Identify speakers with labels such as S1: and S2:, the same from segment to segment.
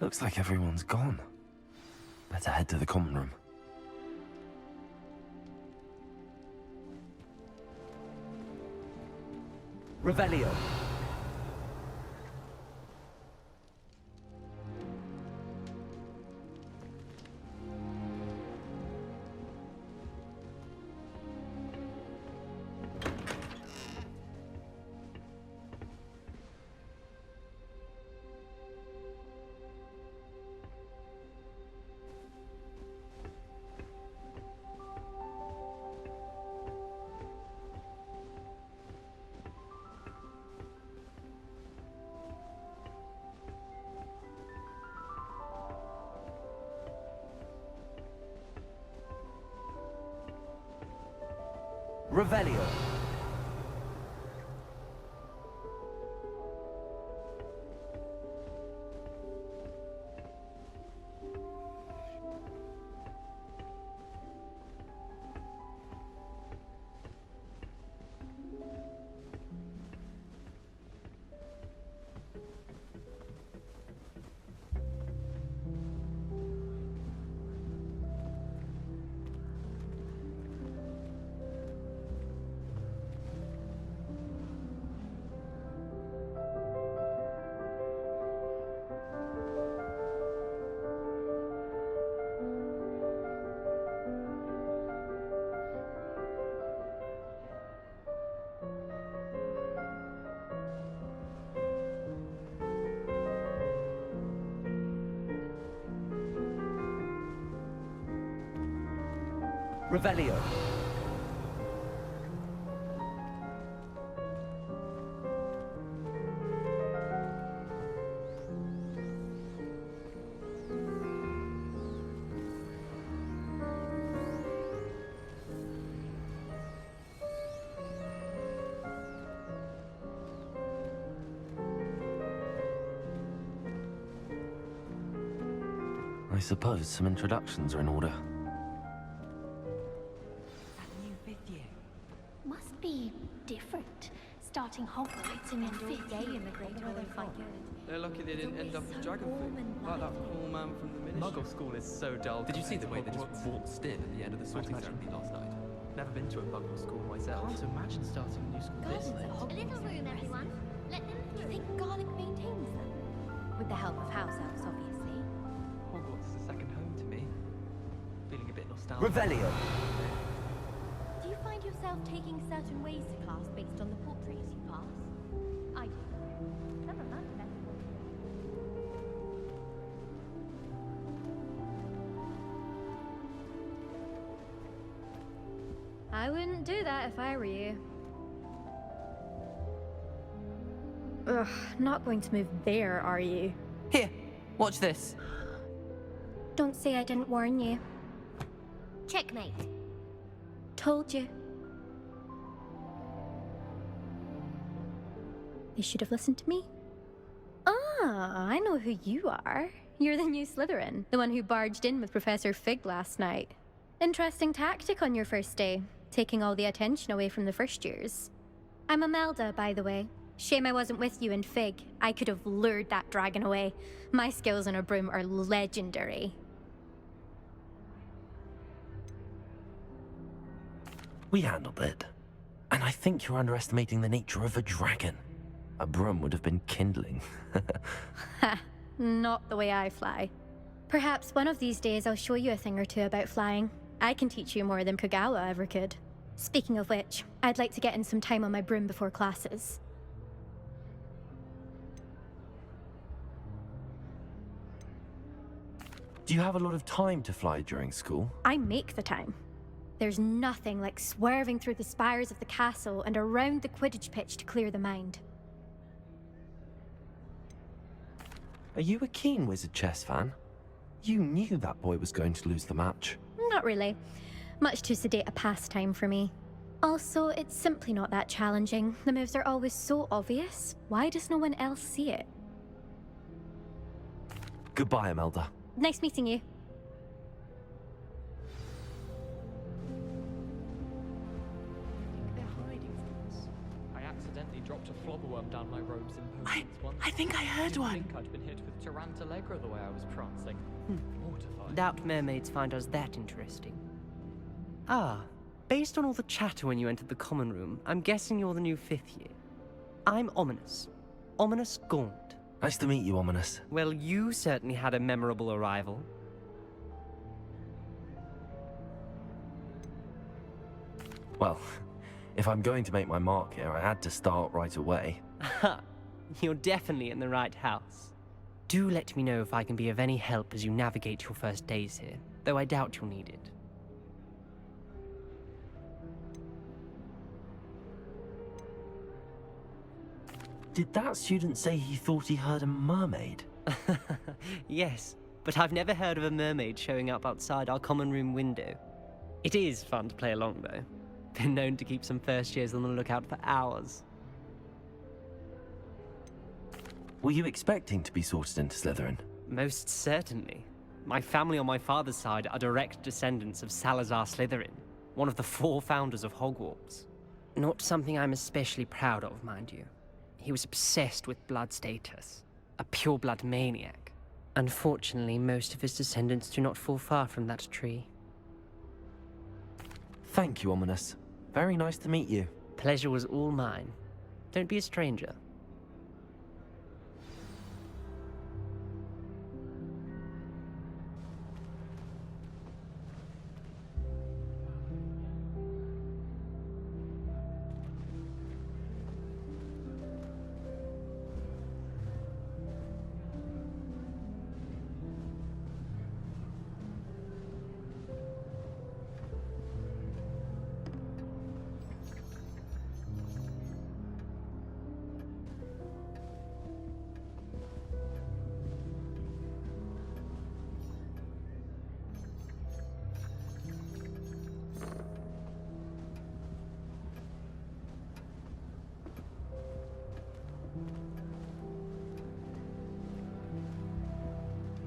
S1: Looks like everyone's gone. Better head to the common room.
S2: Revelio. Revelio. Revelio.
S1: I suppose some introductions are in order.
S3: Must be different. Starting Hogwarts in your fifth
S4: day
S3: year.
S4: in the Great Hall of Fire.
S5: They're lucky they didn't end up with dragon food, like that poor man from the ministry.
S6: Muggle school is so dull. Did you see the way they just waltzed in at the end of the sorting ceremony last night? Never been to a Muggle school myself.
S5: Can't imagine starting a new school this late.
S3: A little room, everyone. Let them through.
S4: You think Garlic maintains them? With the help of house elves, obviously.
S6: Hogwarts is a second home to me. Feeling a bit nostalgic.
S2: Revelio.
S4: Do you find yourself taking certain ways to class based on the portraits you pass? I do. Never mind that. I wouldn't do that if I were you. Ugh, not going to move there, are you?
S7: Here, watch this.
S4: Don't say I didn't warn you.
S3: Checkmate.
S4: Told you. They should have listened to me. Ah, I know who you are. You're the new Slytherin, the one who barged in with Professor Fig last night. Interesting tactic on your first day, taking all the attention away from the first years. I'm Imelda, by the way. Shame I wasn't with you in Fig. I could have lured that dragon away. My skills on a broom are legendary.
S1: We handled it. And I think you're underestimating the nature of a dragon. A broom would have been kindling.
S4: Ha, not the way I fly. Perhaps one of these days I'll show you a thing or two about flying. I can teach you more than Kagawa ever could. Speaking of which, I'd like to get in some time on my broom before classes.
S1: Do you have a lot of time to fly during school?
S4: I make the time. There's nothing like swerving through the spires of the castle and around the Quidditch pitch to clear the mind.
S1: Are you a keen Wizard chess fan? You knew that boy was going to lose the match.
S4: Not really. Much too sedate a pastime for me. Also, it's simply not that challenging. The moves are always so obvious. Why does no one else see it?
S1: Goodbye, Imelda.
S4: Nice meeting you.
S5: They're hiding from us.
S6: I accidentally
S8: accidentally dropped a flobberworm down my robes in potions once.
S7: I think I heard
S8: Didn't
S7: one.
S8: think I'd been hit with Tarantallegra the way I was prancing. Mortified.
S7: Doubt mermaids find us that interesting. Ah, based on all the chatter when you entered the common room, I'm guessing you're the new 5th year. I'm Ominous. Ominous Gaunt.
S1: Nice to meet you, Ominous.
S7: Well, you certainly had a memorable arrival.
S1: Well, if I'm going to make my mark here, I had to start right away.
S7: Ha! You're definitely in the right house. Do let me know if I can be of any help as you navigate your first days here, though I doubt you'll need it.
S1: Did that student say he thought he heard a mermaid?
S7: Yes, but I've never heard of a mermaid showing up outside our common room window. It is fun to play along, though. Been known to keep some first years on the lookout for hours.
S1: Were you expecting to be sorted into Slytherin?
S7: Most certainly. My family on my father's side are direct descendants of Salazar Slytherin, one of the 4 founders of Hogwarts. Not something I'm especially proud of, mind you. He was obsessed with blood status, a pure-blood maniac. Unfortunately, most of his descendants do not fall far from that tree.
S1: Thank you, Ominous. Very nice to meet you.
S7: Pleasure was all mine. Don't be a stranger.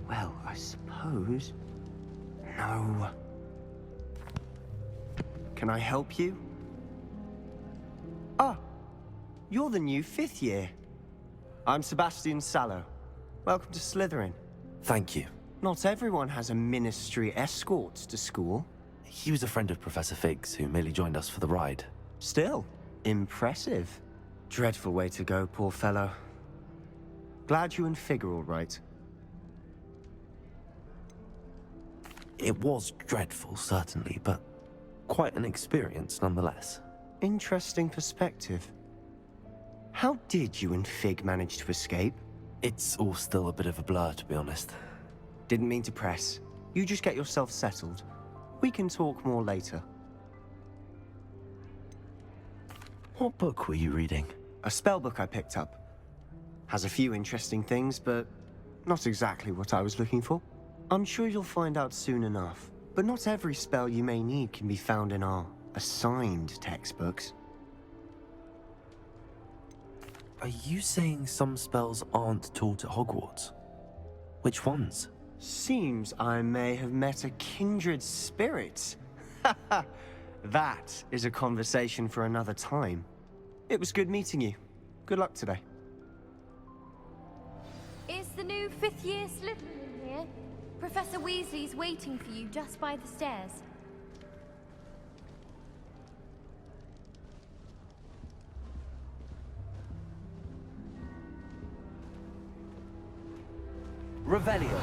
S9: Well, I suppose... No. Can I help you? Ah, you're the new 5th year. I'm Sebastian Sallow. Welcome to Slytherin.
S1: Thank you.
S9: Not everyone has a ministry escort to school.
S1: He was a friend of Professor Fig's who merely joined us for the ride.
S9: Still, impressive. Dreadful way to go, poor fellow. Glad you and Fig are all right.
S1: It was dreadful, certainly, but quite an experience nonetheless.
S9: Interesting perspective. How did you and Fig manage to escape?
S1: It's all still a bit of a blur, to be honest.
S9: Didn't mean to press. You just get yourself settled. We can talk more later.
S1: What book were you reading?
S9: A spellbook I picked up. Has a few interesting things, but not exactly what I was looking for. I'm sure you'll find out soon enough. But not every spell you may need can be found in our assigned textbooks.
S1: Are you saying some spells aren't taught at Hogwarts? Which ones?
S9: Seems I may have met a kindred spirit. That is a conversation for another time. It was good meeting you. Good luck today.
S3: Is the new 5th year Slytherin here? Professor Weasley's waiting for you just by the stairs.
S2: Revelio.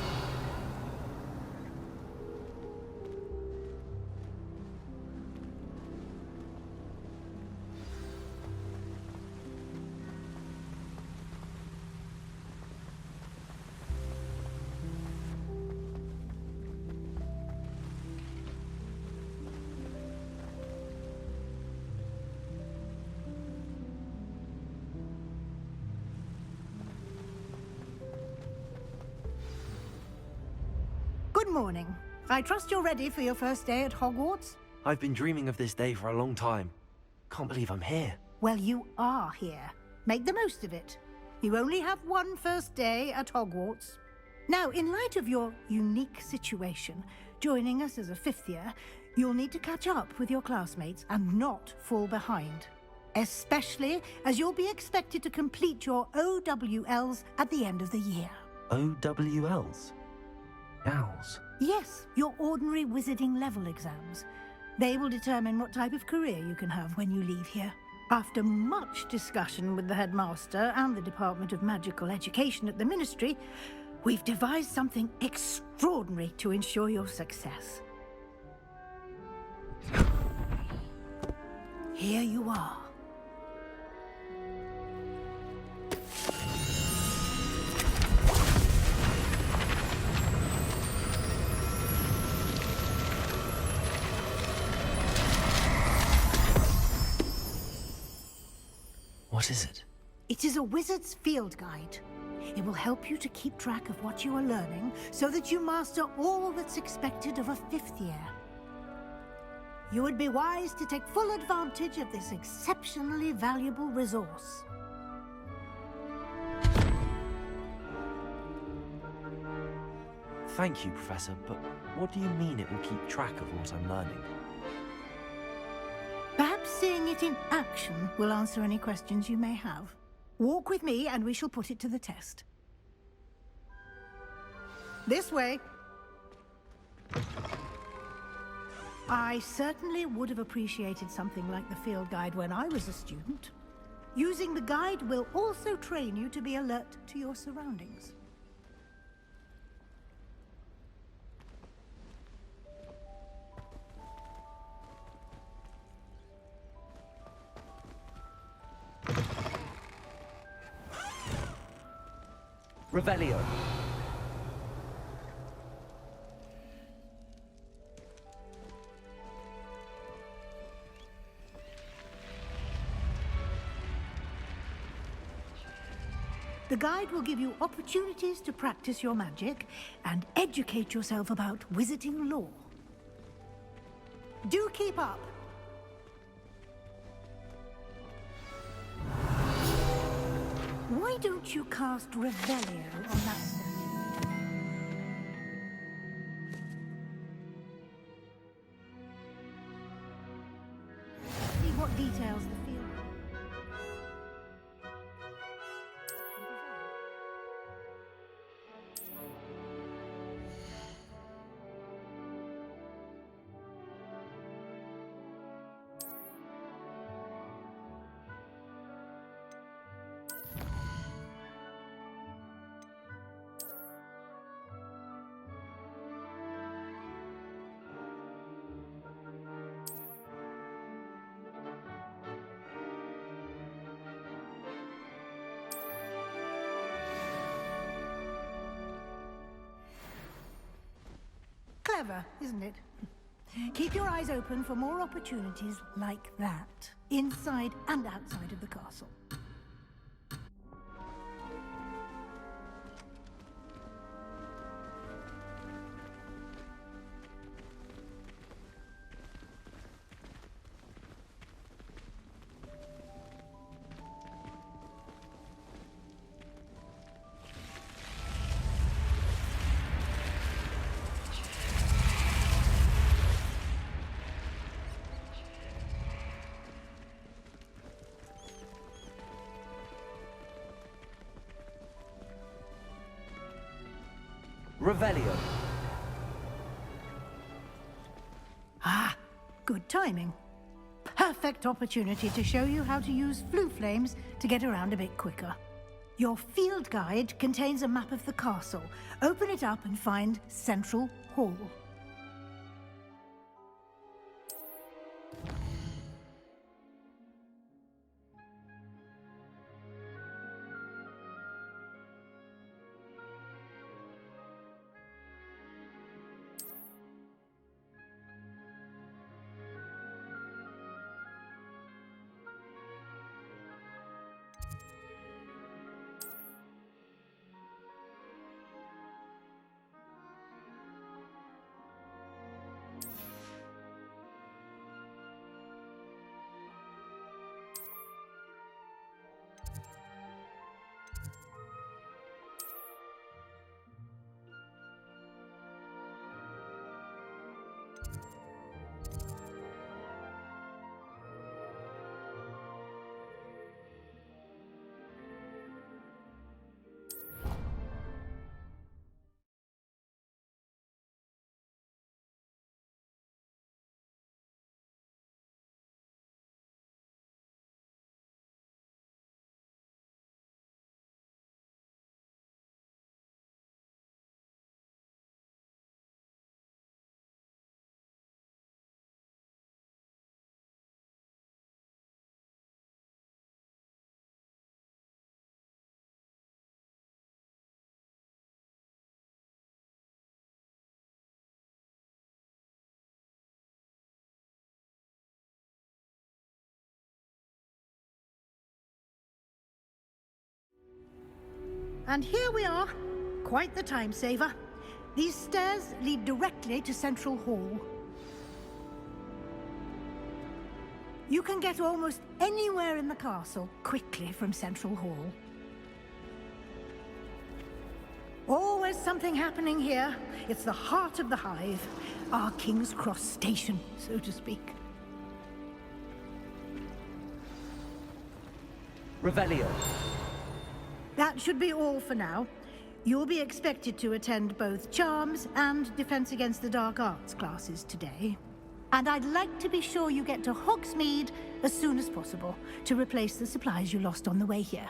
S10: Good morning. I trust you're ready for your first day at Hogwarts?
S1: I've been dreaming of this day for a long time. Can't believe I'm here.
S10: Well, you are here. Make the most of it. You only have one first day at Hogwarts. Now, in light of your unique situation, joining us as a 5th year, you'll need to catch up with your classmates and not fall behind. especially as you'll be expected to complete your OWLs at the end of the year.
S1: OWLs? Owls?
S10: Yes, your ordinary wizarding level exams. They will determine what type of career you can have when you leave here. After much discussion with the headmaster and the Department of Magical Education at the Ministry, we've devised something extraordinary to ensure your success. Here you are.
S1: What is it?
S10: It is a wizard's field guide. It will help you to keep track of what you are learning so that you master all that's expected of a 5th year. You would be wise to take full advantage of this exceptionally valuable resource.
S1: Thank you, Professor, but what do you mean it will keep track of what I'm learning?
S10: Perhaps seeing it in action will answer any questions you may have. Walk with me and we shall put it to the test. This way. I certainly would have appreciated something like the field guide when I was a student. Using the guide will also train you to be alert to your surroundings.
S2: Revelio.
S10: The guide will give you opportunities to practice your magic and educate yourself about wizarding lore. Do keep up! Why don't you cast Revelio on that statue? See what details the field. Clever, isn't it? Keep your eyes open for more opportunities like that, inside and outside of the castle.
S2: Revelio.
S10: Ah, good timing. Perfect opportunity to show you how to use flue flames to get around a bit quicker. Your field guide contains a map of the castle. Open it up and find Central Hall. And here we are. Quite the time saver. These stairs lead directly to Central Hall. You can get almost anywhere in the castle quickly from Central Hall. Always something happening here. It's the heart of the Hive. Our King's Cross station, so to speak.
S2: Revelio.
S10: That should be all for now. You'll be expected to attend both Charms and Defense Against the Dark Arts classes today. And I'd like to be sure you get to Hogsmeade as soon as possible to replace the supplies you lost on the way here.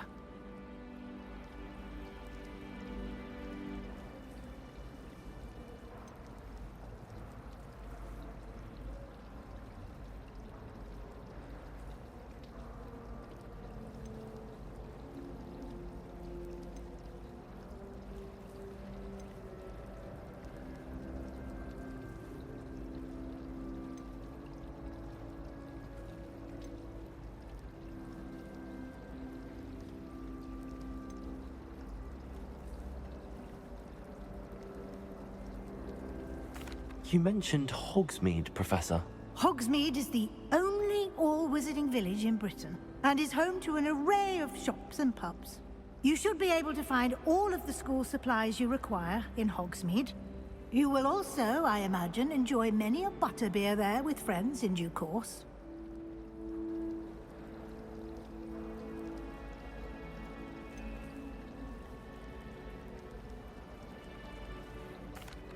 S1: You mentioned Hogsmeade, Professor.
S10: Hogsmeade is the only all-wizarding village in Britain, and is home to an array of shops and pubs. You should be able to find all of the school supplies you require in Hogsmeade. You will also, I imagine, enjoy many a butterbeer there with friends in due course.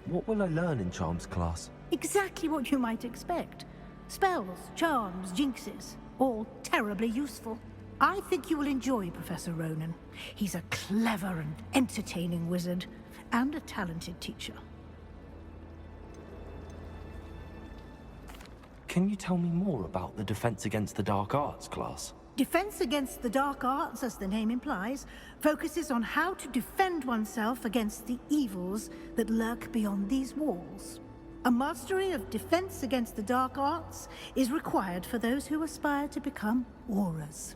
S1: What will I learn in Charms class?
S10: Exactly what you might expect. Spells, charms, jinxes, all terribly useful. I think you will enjoy Professor Ronan. He's a clever and entertaining wizard, and a talented teacher.
S1: Can you tell me more about the Defense Against the Dark Arts class?
S10: Defense Against the Dark Arts, as the name implies, focuses on how to defend oneself against the evils that lurk beyond these walls. A mastery of Defense Against the Dark Arts is required for those who aspire to become Aurors.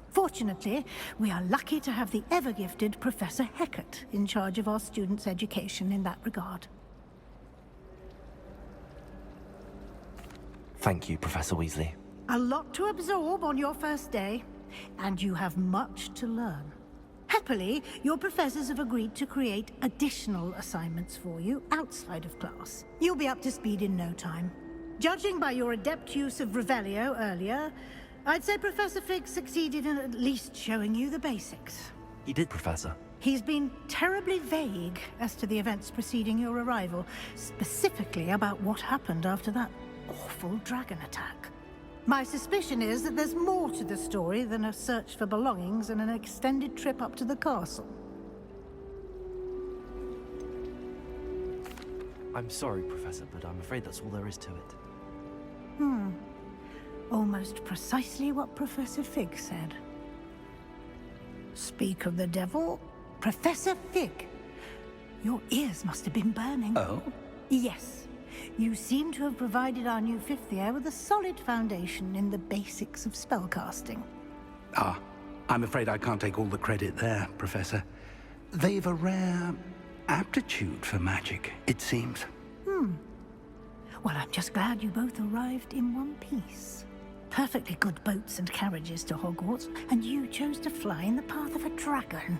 S10: Fortunately, we are lucky to have the ever-gifted Professor Hecat in charge of our students' education in that regard.
S1: Thank you, Professor Weasley.
S10: A lot to absorb on your first day, and you have much to learn. Happily, your professors have agreed to create additional assignments for you outside of class. You'll be up to speed in no time. Judging by your adept use of Revelio earlier, I'd say Professor Fig succeeded in at least showing you the basics.
S1: He did, Professor.
S10: He's been terribly vague as to the events preceding your arrival, specifically about what happened after that awful dragon attack. My suspicion is that there's more to the story than a search for belongings and an extended trip up to the castle.
S1: I'm sorry, Professor, but I'm afraid that's all there is to it.
S10: Almost precisely what Professor Fig said. Speak of the devil, Professor Fig. Your ears must have been burning.
S11: Oh?
S10: Yes. You seem to have provided our new fifth year with a solid foundation in the basics of spellcasting.
S11: Ah, I'm afraid I can't take all the credit there, Professor. They've a rare aptitude for magic, it seems.
S10: Well, I'm just glad you both arrived in one piece. Perfectly good boats and carriages to Hogwarts, and you chose to fly in the path of a dragon.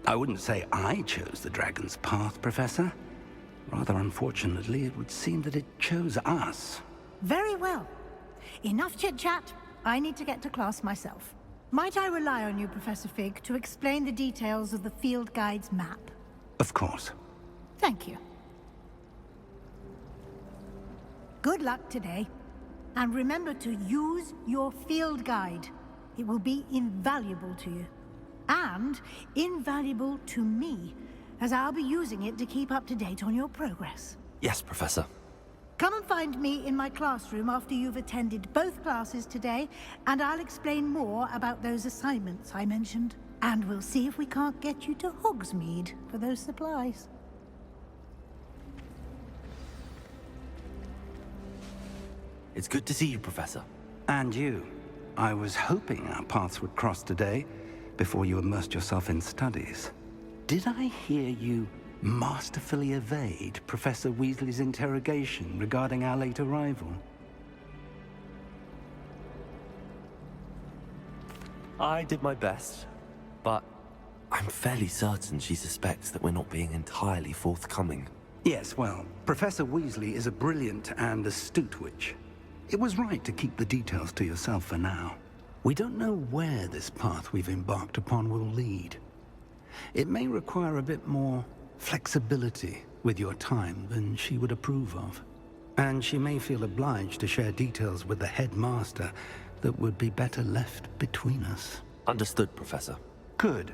S11: I wouldn't say I chose the dragon's path, Professor. Rather unfortunately, it would seem that it chose us.
S10: Very well. Enough chit-chat. I need to get to class myself. Might I rely on you, Professor Fig, to explain the details of the field guide's map?
S11: Of course.
S10: Thank you. Good luck today. And remember to use your field guide. It will be invaluable to you. And invaluable to me, as I'll be using it to keep up to date on your progress.
S1: Yes, Professor.
S10: Come and find me in my classroom after you've attended both classes today, and I'll explain more about those assignments I mentioned. And we'll see if we can't get you to Hogsmeade for those supplies.
S1: It's good to see you, Professor.
S11: And you. I was hoping our paths would cross today, before you immersed yourself in studies. Did I hear you masterfully evade Professor Weasley's interrogation regarding our late arrival?
S1: I did my best, but I'm fairly certain she suspects that we're not being entirely forthcoming.
S11: Yes, well, Professor Weasley is a brilliant and astute witch. It was right to keep the details to yourself for now. We don't know where this path we've embarked upon will lead. It may require a bit more flexibility with your time than she would approve of. And she may feel obliged to share details with the headmaster that would be better left between us.
S1: Understood, Professor.
S11: Good.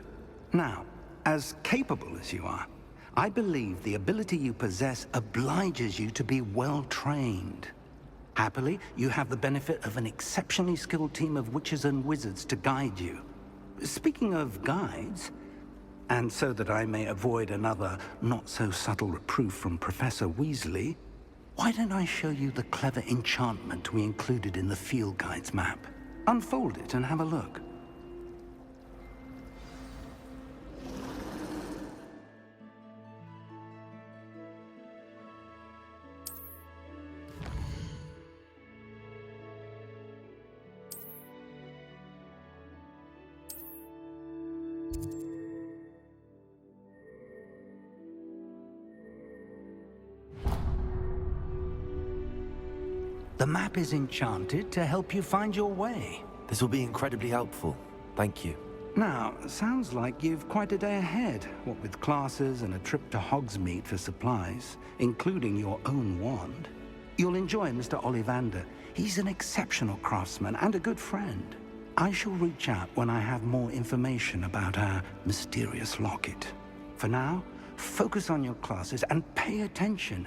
S11: Now, as capable as you are, I believe the ability you possess obliges you to be well-trained. Happily, you have the benefit of an exceptionally skilled team of witches and wizards to guide you. Speaking of guides, and so that I may avoid another not-so-subtle reproof from Professor Weasley, why don't I show you the clever enchantment we included in the field guide's map? Unfold it and have a look. The map is enchanted to help you find your way.
S1: This will be incredibly helpful. Thank you.
S11: Now, sounds like you've quite a day ahead, what with classes and a trip to Hogsmeade for supplies, including your own wand. You'll enjoy Mr. Ollivander. He's an exceptional craftsman and a good friend. I shall reach out when I have more information about our mysterious locket. For now, focus on your classes and pay attention.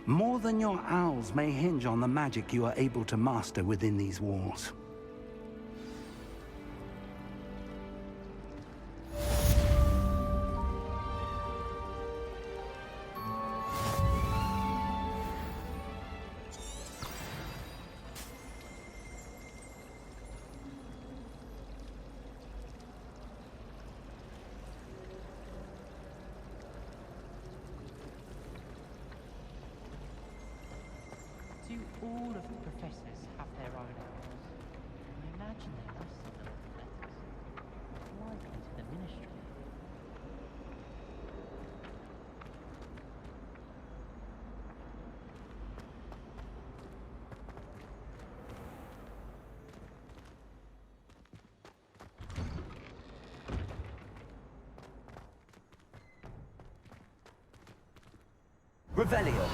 S11: More than your owls may hinge on the magic you are able to master within these walls.
S8: Do all of the professors have their own owls? I imagine there must be some letters. Likely to the ministry.
S2: Revelio.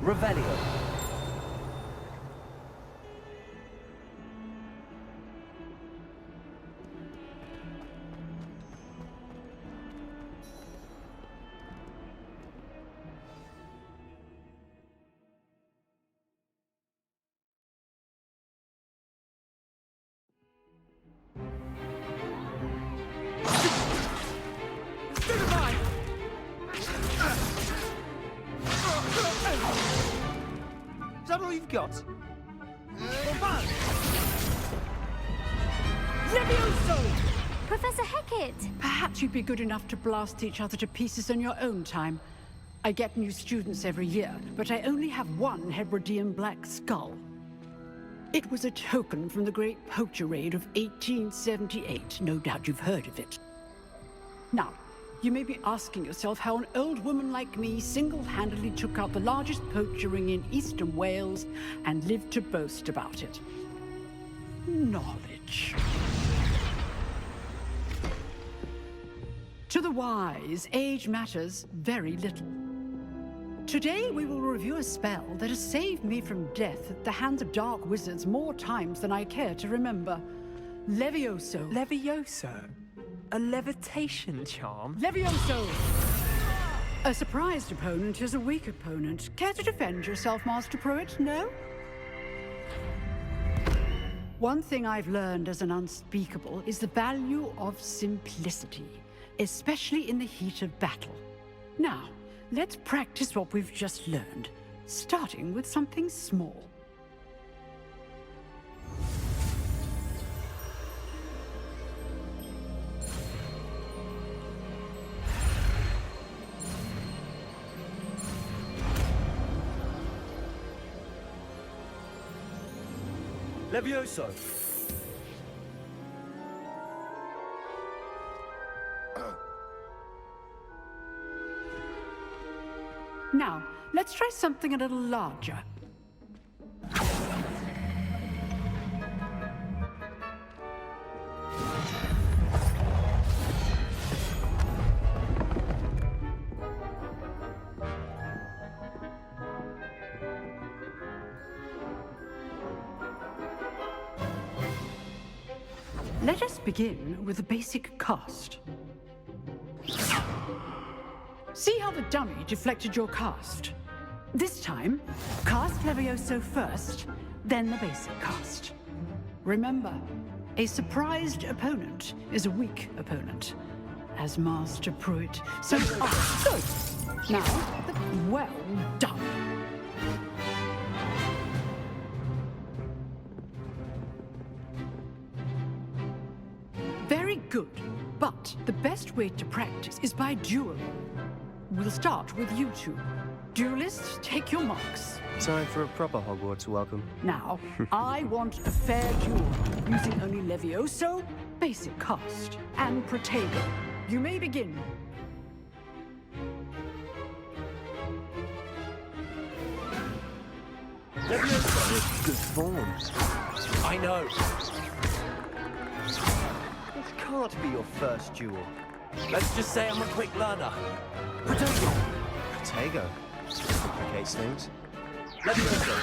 S2: Revelio. Is that all you've got?
S3: Professor Hecat!
S12: Perhaps you'd be good enough to blast each other to pieces in your own time. I get new students every year, but I only have one Hebridean black skull. It was a token from the Great Poacher Raid of 1878. No doubt you've heard of it. Now, you may be asking yourself how an old woman like me single-handedly took out the largest poacher ring in eastern Wales and lived to boast about it. Knowledge. To the wise, age matters very little. Today we will review a spell that has saved me from death at the hands of dark wizards more times than I care to remember. Levioso.
S7: Levioso? A levitation charm?
S12: Levioso! A surprised opponent is a weak opponent. Care to defend yourself, Master Pruitt? No? One thing I've learned as an unspeakable is the value of simplicity, especially in the heat of battle. Now, let's practice what we've just learned, starting with something small.
S1: Levioso!
S12: Now, let's try something a little larger. Let us begin with a basic cast. See how the dummy deflected your cast? This time, cast Levioso first, then the basic cast. Remember, a surprised opponent is a weak opponent, as Master Pruitt. So, good. Now, well done. Very good, but the best way to practice is by duel. We'll start with you two. Duelists, take your marks.
S9: Time for a proper Hogwarts welcome.
S12: Now, I want a fair duel, using only Levioso, basic cast, and Protego. You may begin.
S1: Levioso! Good form. I know.
S9: This can't be your first duel.
S1: Let's just say I'm a quick learner.
S9: Protego. Complicates things.
S1: Levioso!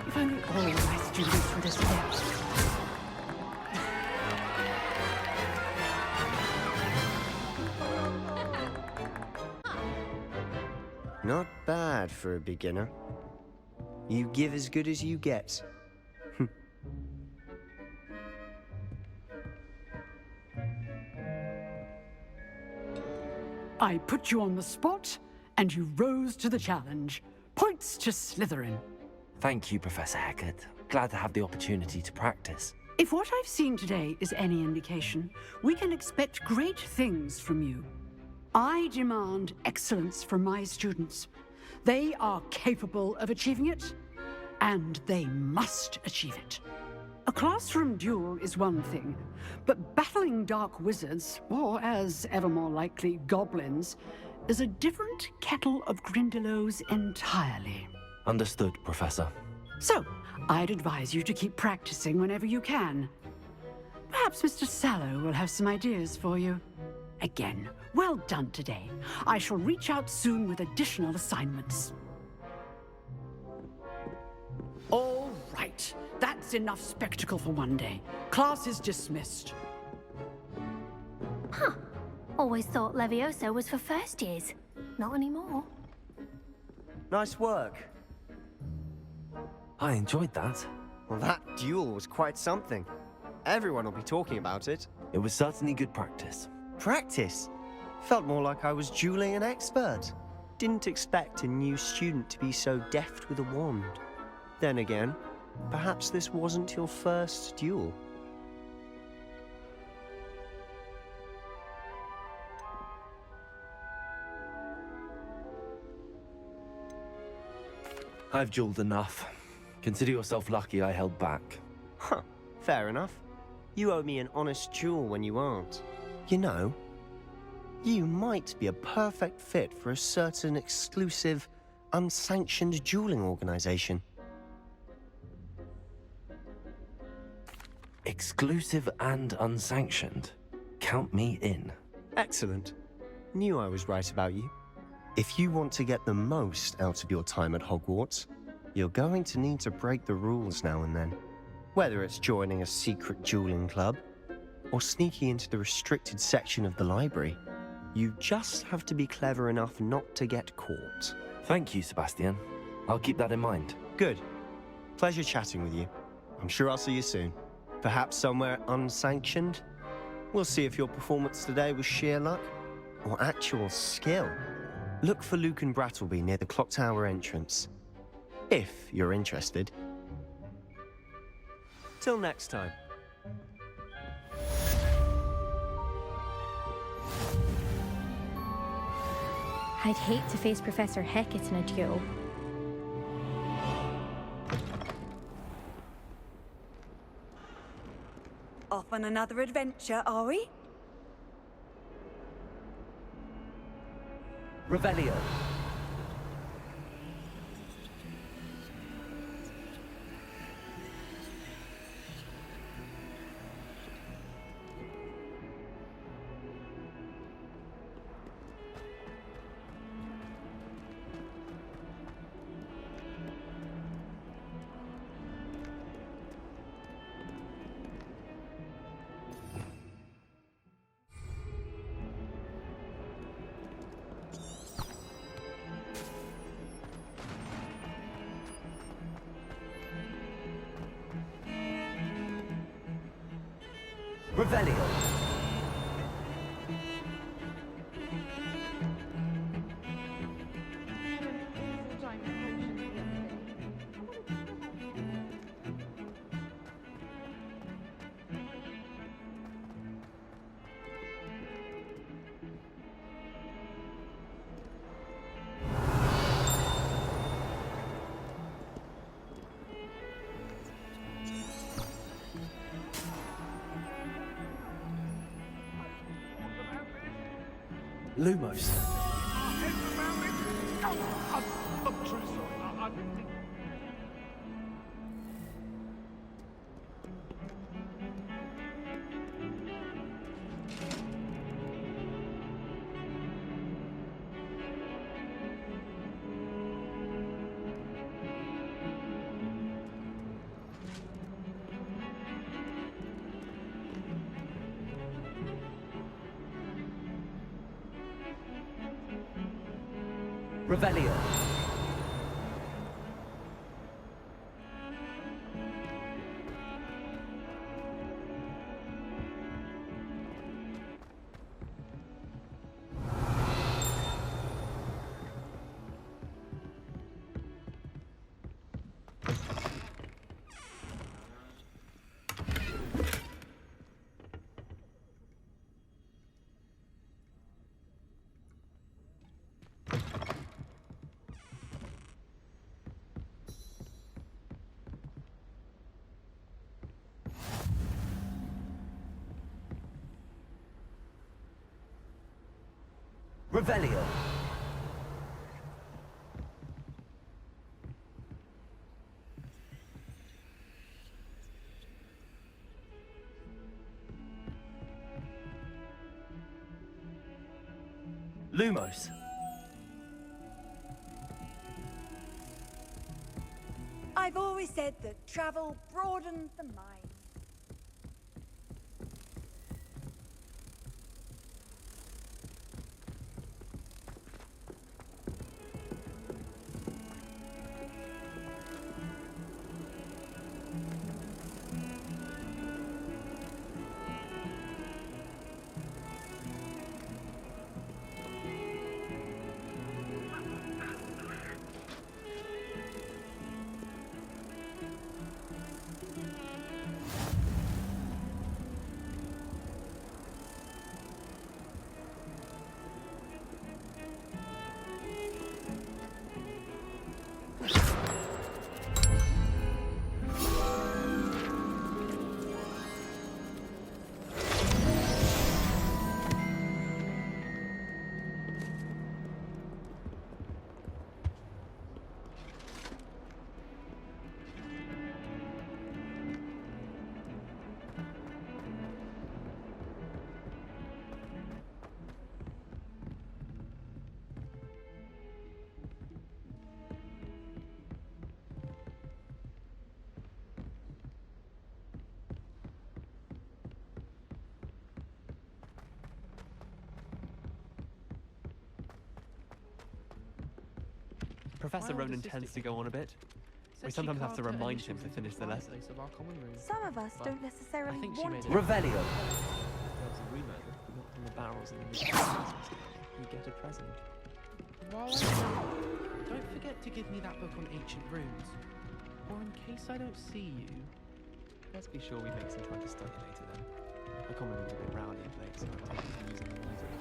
S12: If only all my students would accept.
S9: Not bad for a beginner. You give as good as you get.
S12: I put you on the spot, and you rose to the challenge. Points to Slytherin.
S1: Thank you, Professor Hecat. Glad to have the opportunity to practice.
S12: If what I've seen today is any indication, we can expect great things from you. I demand excellence from my students. They are capable of achieving it, and they must achieve it. A classroom duel is one thing, but battling dark wizards, or as ever more likely, goblins, is a different kettle of Grindylows entirely.
S1: Understood, Professor.
S12: So, I'd advise you to keep practicing whenever you can. Perhaps Mr. Sallow will have some ideas for you. Again, well done today. I shall reach out soon with additional assignments. All right. That's enough spectacle for one day. Class is dismissed.
S3: Huh. Always thought Levioso was for first years. Not anymore.
S9: Nice work.
S1: I enjoyed that.
S9: Well, that duel was quite something. Everyone will be talking about it.
S1: It was certainly good practice.
S9: Practice? Felt more like I was dueling an expert. Didn't expect a new student to be so deft with a wand. Then again, perhaps this wasn't your first duel.
S1: I've dueled enough. Consider yourself lucky I held back.
S9: Huh, fair enough. You owe me an honest duel when you aren't. You know, you might be a perfect fit for a certain exclusive, unsanctioned dueling organization.
S1: Exclusive and unsanctioned. Count me in.
S9: Excellent. knew I was right about you. If you want to get the most out of your time at Hogwarts, you're going to need to break the rules now and then. Whether it's joining a secret dueling club, or sneaking into the restricted section of the library, you just have to be clever enough not to get caught.
S1: Thank you, Sebastian. I'll keep that in mind.
S9: Good. Pleasure chatting with you. I'm sure I'll see you soon. Perhaps somewhere unsanctioned? We'll see if your performance today was sheer luck or actual skill. Look for Luke and Brattleby near the clock tower entrance, if you're interested. Till next time.
S4: I'd hate to face Professor Hecat in a duel.
S13: Off on another adventure, are we?
S2: Revelio. Revelio. Lumos. Revelio. Revelio. Lumos.
S13: I've always said that travel broadens the mind.
S6: Professor Ronan tends to go on a bit. We sometimes have to remind him to finish the lesson.
S13: Some of us don't
S6: I
S13: necessarily
S6: think she
S13: want
S6: made
S13: to.
S6: it.
S2: Revelio.
S6: There was a rumour that not from the barrels in the you get a present.
S5: While I'm don't forget to give me that book on ancient runes. Or in case I don't see you.
S6: Let's be sure we make some time to study later then. I commonly get a bit rowdy of late, so I'm using the library.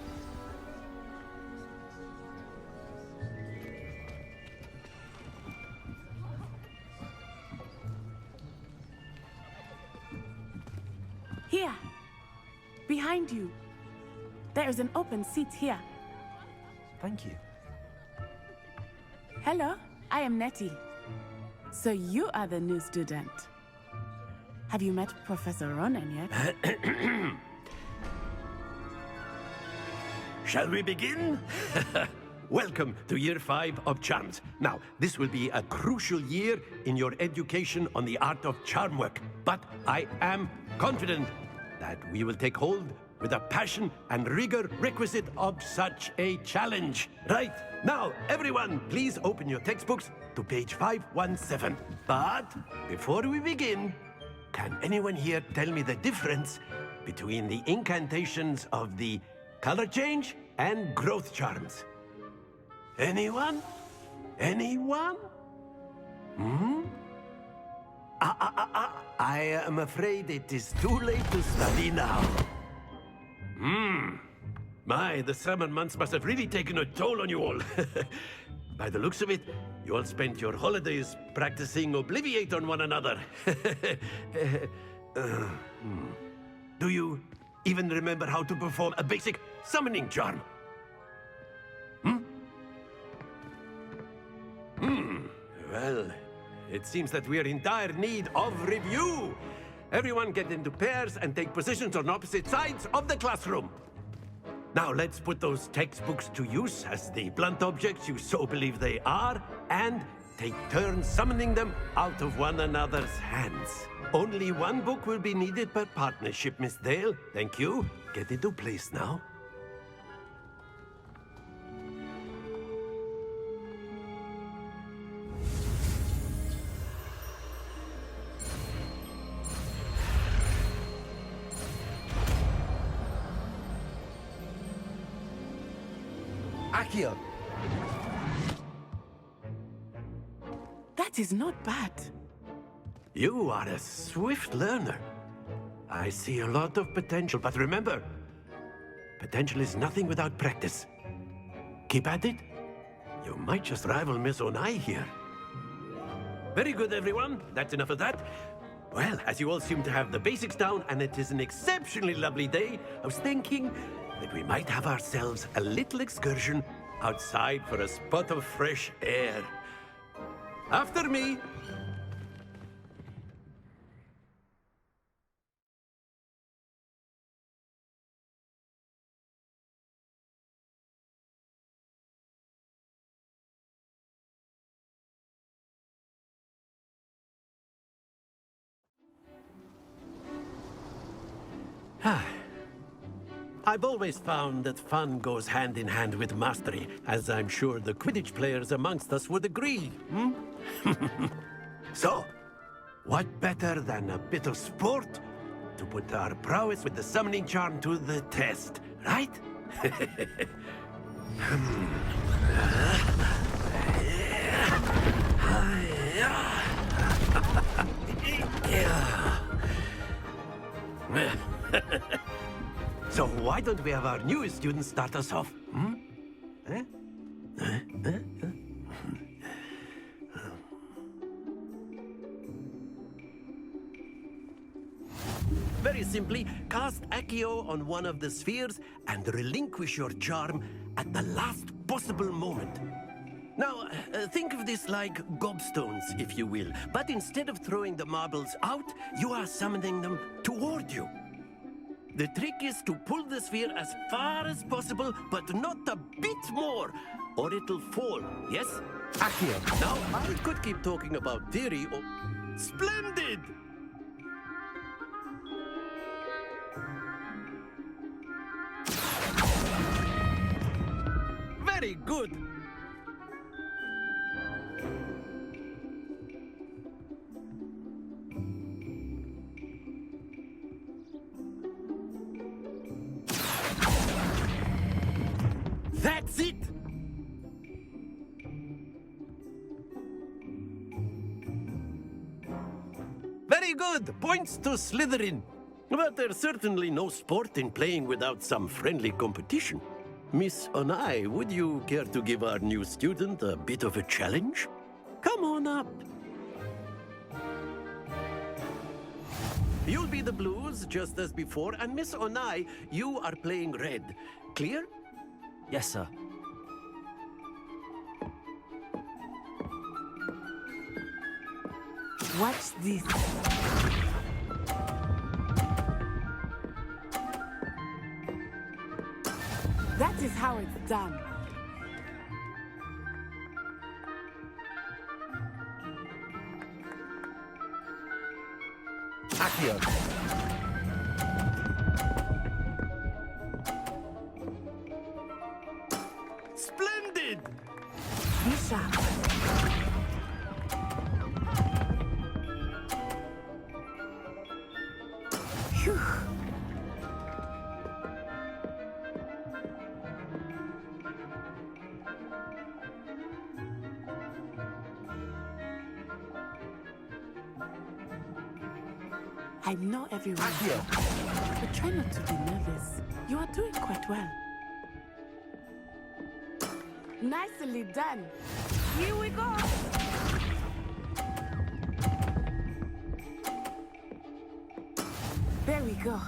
S14: Here, behind you. There is an open seat here.
S1: Thank you.
S14: Hello, I am Nettie. So you are the new student. Have you met Professor Ronan yet?
S15: Shall we begin? Welcome to Year 5 of Charms. Now, this will be a crucial year in your education on the art of charm work, but I am confident that we will take hold with the passion and rigor requisite of such a challenge. Right, now, everyone, please open your textbooks to page 517. But before we begin, can anyone here tell me the difference between the incantations of the color change and growth charms? Anyone? Anyone? I am afraid it is too late to study now. My, the summer months must have really taken a toll on you all. By the looks of it, you all spent your holidays practicing Obliviate on one another. Do you even remember how to perform a basic summoning charm? Well, it seems that we are in dire need of review. Everyone get into pairs and take positions on opposite sides of the classroom. Now let's put those textbooks to use as the blunt objects you so believe they are, and take turns summoning them out of one another's hands. Only one book will be needed per partnership, Miss Dale. Thank you. Get into place now.
S2: Accio.
S14: That is not bad.
S15: You are a swift learner. I see a lot of potential, but remember, potential is nothing without practice. Keep at it. You might just rival Miss Onai here. Very good, everyone. That's enough of that. Well, as you all seem to have the basics down, and it is an exceptionally lovely day, I was thinking that we might have ourselves a little excursion outside for a spot of fresh air. After me. I've always found that fun goes hand in hand with mastery, as I'm sure the Quidditch players amongst us would agree. So, what better than a bit of sport to put our prowess with the summoning charm to the test, right? So why don't we have our newest student start us off? Very simply, cast Accio on one of the spheres and relinquish your charm at the last possible moment. Now, think of this like gobstones, if you will, but instead of throwing the marbles out, you are summoning them toward you. The trick is to pull the sphere as far as possible, but not a bit more, or it'll fall, yes? Accio. Now, I could keep talking about theory or... Splendid! Very good. That's it! Very good! Points to Slytherin. But there's certainly no sport in playing without some friendly competition. Miss Onai, would you care to give our new student a bit of a challenge? Come on up. You'll be the blues, just as before, and Miss Onai, you are playing red. Clear?
S1: Yes, sir.
S14: Watch this. That is how it's done.
S2: Accio.
S15: Splendid!
S14: Bishop. Phew. I know everyone, but try not to be nervous. You are doing quite well. Nicely done. Here we go. There we go.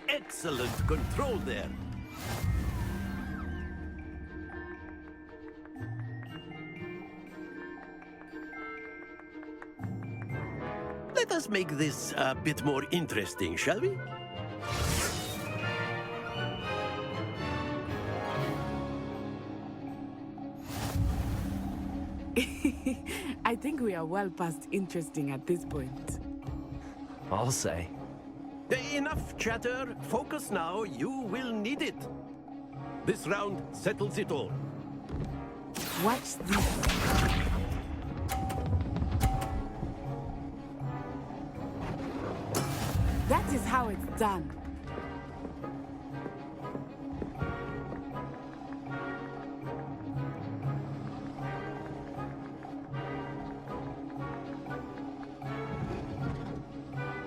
S15: Excellent control there. Let us make this a bit more interesting, shall we?
S14: I think we are well past interesting at this point.
S1: I'll say.
S15: Enough chatter. Focus now. You will need it. This round settles it all.
S14: Watch this. That is how it's done.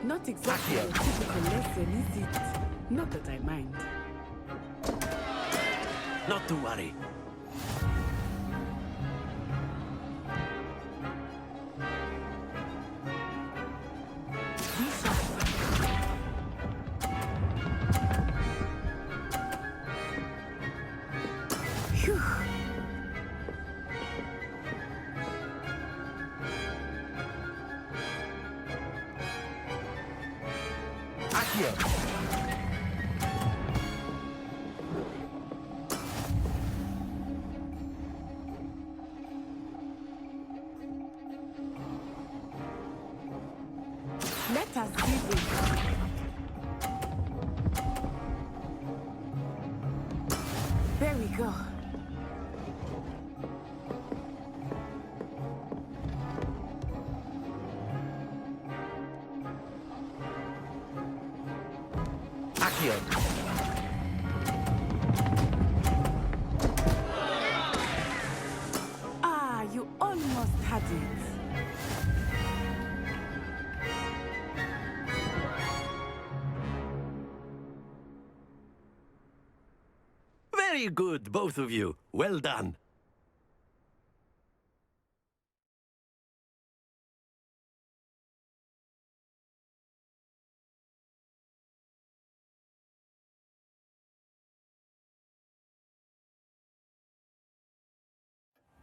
S14: Not exactly a typical lesson, is it? Not that I mind.
S15: Not to worry.
S14: Phew.
S2: Accio.
S14: Let us see this. There we go.
S2: Accio.
S14: Ah, you almost had it.
S15: Very good, both of you. Well done.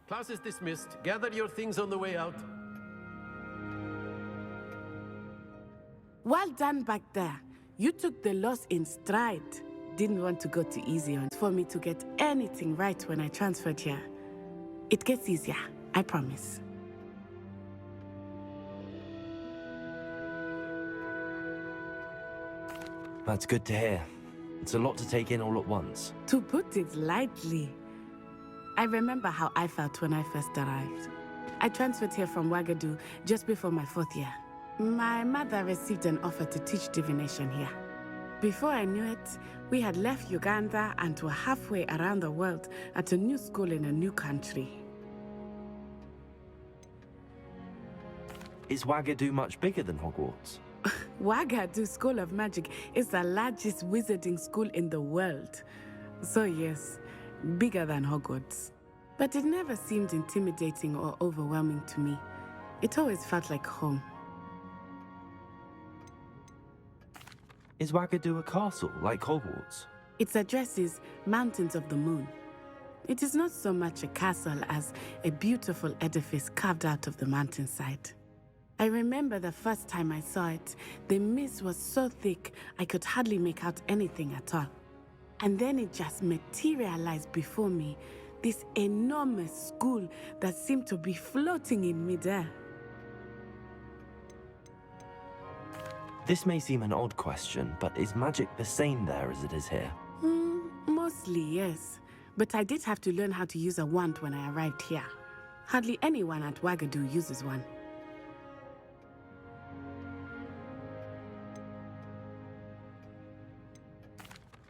S15: Class is dismissed. Gather your things on the way out.
S14: Well done back there. You took the loss in stride. Didn't want to go too easy on for me to get anything right when I transferred here. It gets easier, I promise.
S1: That's good to hear. It's a lot to take in all at once.
S14: To put it lightly, I remember how I felt when I first arrived. I transferred here from Wagadu just before my 4th year. My mother received an offer to teach divination here. Before I knew it, we had left Uganda and were halfway around the world at a new school in a new country.
S1: Is Wagadu much bigger than Hogwarts?
S14: Wagadu School of Magic is the largest wizarding school in the world. So yes, bigger than Hogwarts. But it never seemed intimidating or overwhelming to me. It always felt like home.
S1: Is Wagadu a castle, like Hogwarts?
S14: Its address is Mountains of the Moon. It is not so much a castle as a beautiful edifice carved out of the mountainside. I remember the first time I saw it, the mist was so thick I could hardly make out anything at all. And then it just materialized before me, this enormous school that seemed to be floating in midair.
S1: This may seem an odd question, but is magic the same there as it is here?
S14: Mostly, yes. But I did have to learn how to use a wand when I arrived here. Hardly anyone at Wagadu uses one.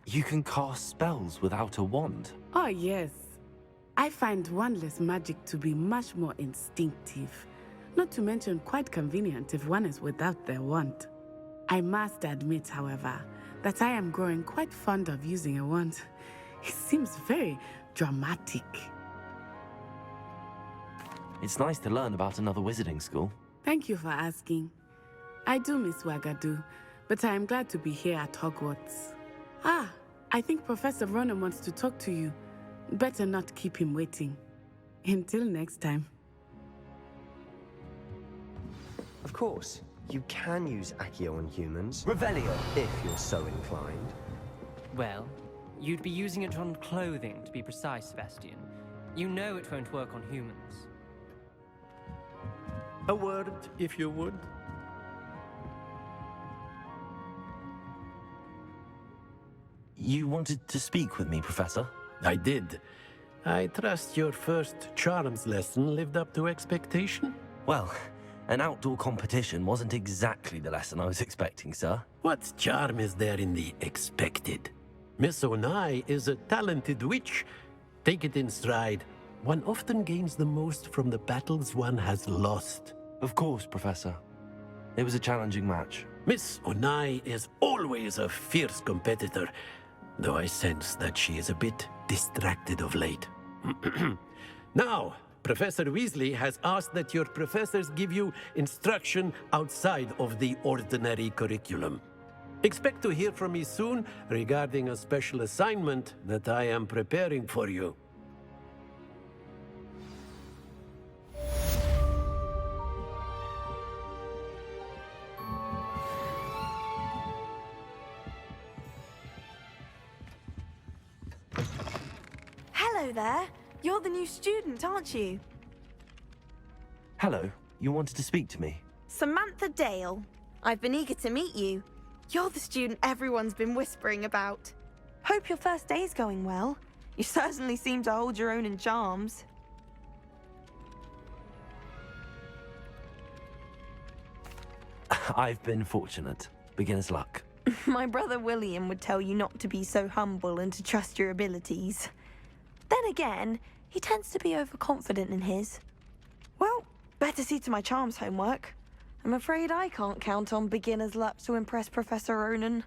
S1: You can cast spells without a wand?
S14: Oh, yes. I find wandless magic to be much more instinctive. Not to mention quite convenient if one is without their wand. I must admit, however, that I am growing quite fond of using a wand. It seems very dramatic.
S1: It's nice to learn about another wizarding school.
S14: Thank you for asking. I do miss Wagadu, but I am glad to be here at Hogwarts. Ah, I think Professor Ronan wants to talk to you. Better not keep him waiting. Until next time.
S9: Of course, you can use Accio on humans.
S2: Revelio.
S9: If you're so inclined.
S7: Well, you'd be using it on clothing, to be precise, Sebastian. You know it won't work on humans.
S15: A word, if you would.
S1: You wanted to speak with me, Professor?
S15: I did. I trust your first charms lesson lived up to expectation?
S1: Well, an outdoor competition wasn't exactly the lesson I was expecting, sir.
S15: What charm is there in the expected? Miss Onai is a talented witch. Take it in stride. One often gains the most from the battles one has lost.
S1: Of course, Professor. It was a challenging match.
S15: Miss Onai is always a fierce competitor, though I sense that she is a bit distracted of late. Now, Professor Weasley has asked that your professors give you instruction outside of the ordinary curriculum. Expect to hear from me soon regarding a special assignment that I am preparing for you.
S13: Hello there. You're the new student, aren't you?
S1: Hello, you wanted to speak to me?
S13: Samantha Dale. I've been eager to meet you. You're the student everyone's been whispering about. Hope your first day's going well. You certainly seem to hold your own in charms.
S1: I've been fortunate. Beginner's luck.
S13: My brother William would tell you not to be so humble and to trust your abilities. Then again, he tends to be overconfident in his. Well, better see to my charms homework. I'm afraid I can't count on beginner's luck to impress Professor Ronan.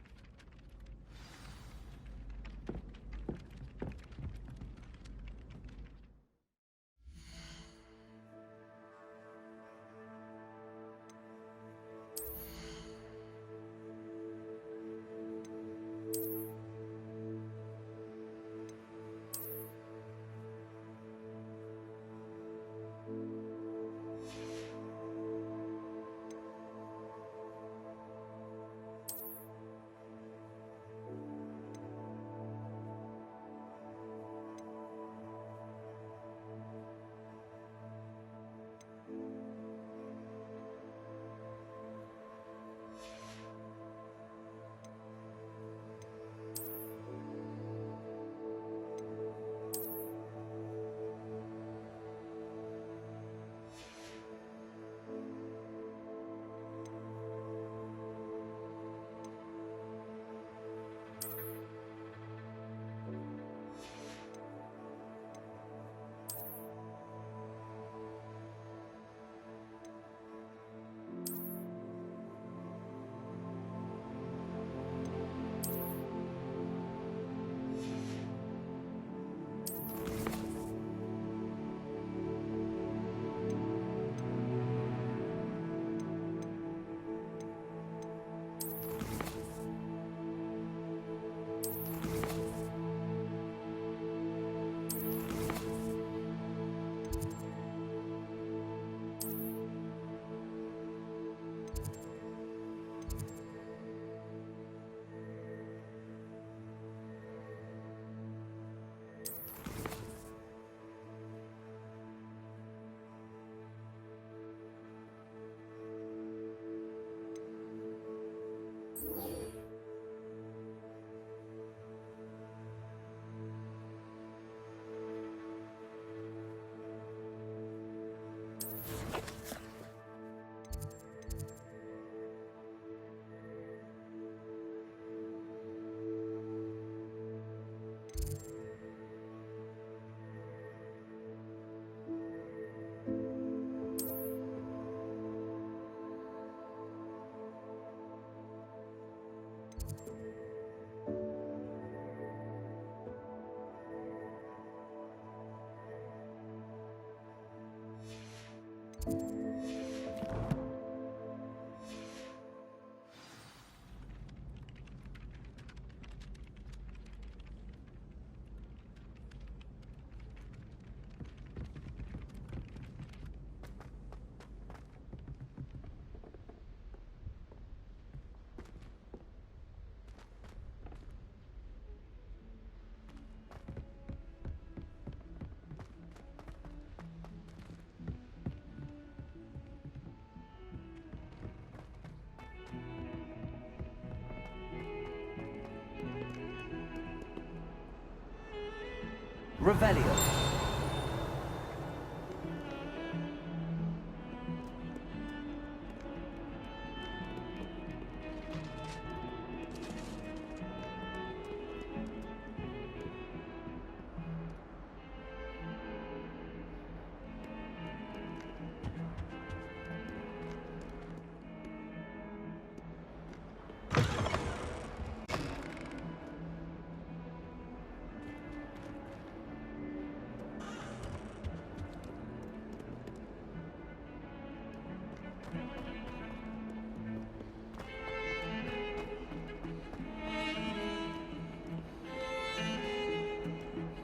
S2: Revelio.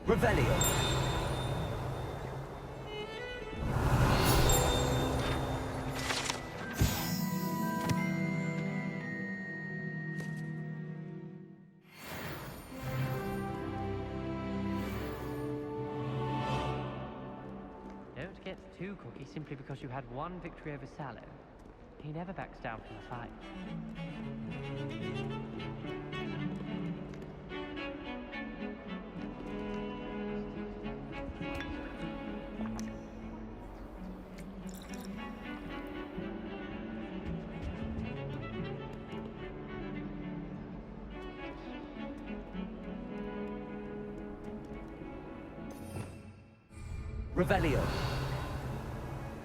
S2: Revelio.
S8: Don't get too cocky simply because you had one victory over Sallow. He never backs down from a fight.
S2: Revelio.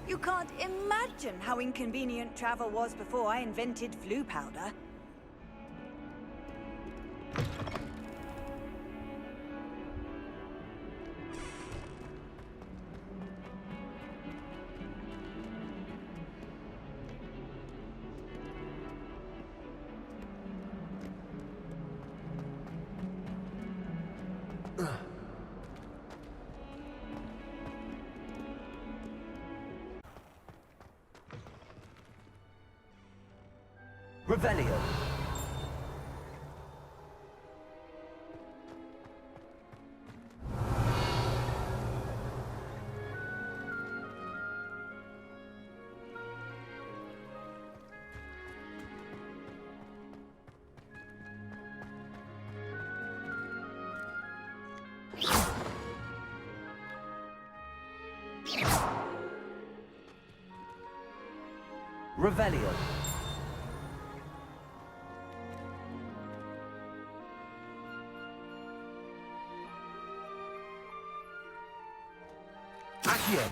S16: You can't imagine how inconvenient travel was before I invented flu powder.
S2: Revelio. Revelio. Accio.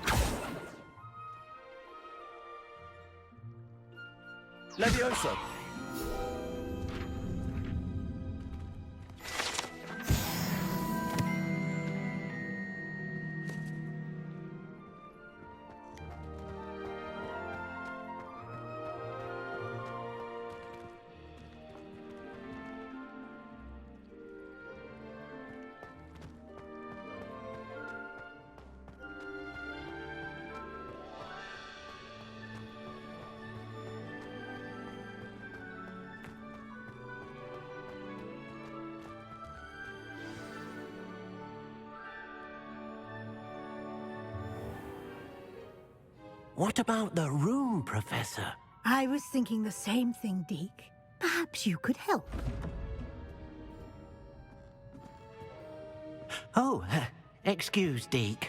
S2: Levioso.
S15: What about the room, Professor?
S10: I was thinking the same thing, Deke. Perhaps you could help.
S15: Oh, excuse, Deke.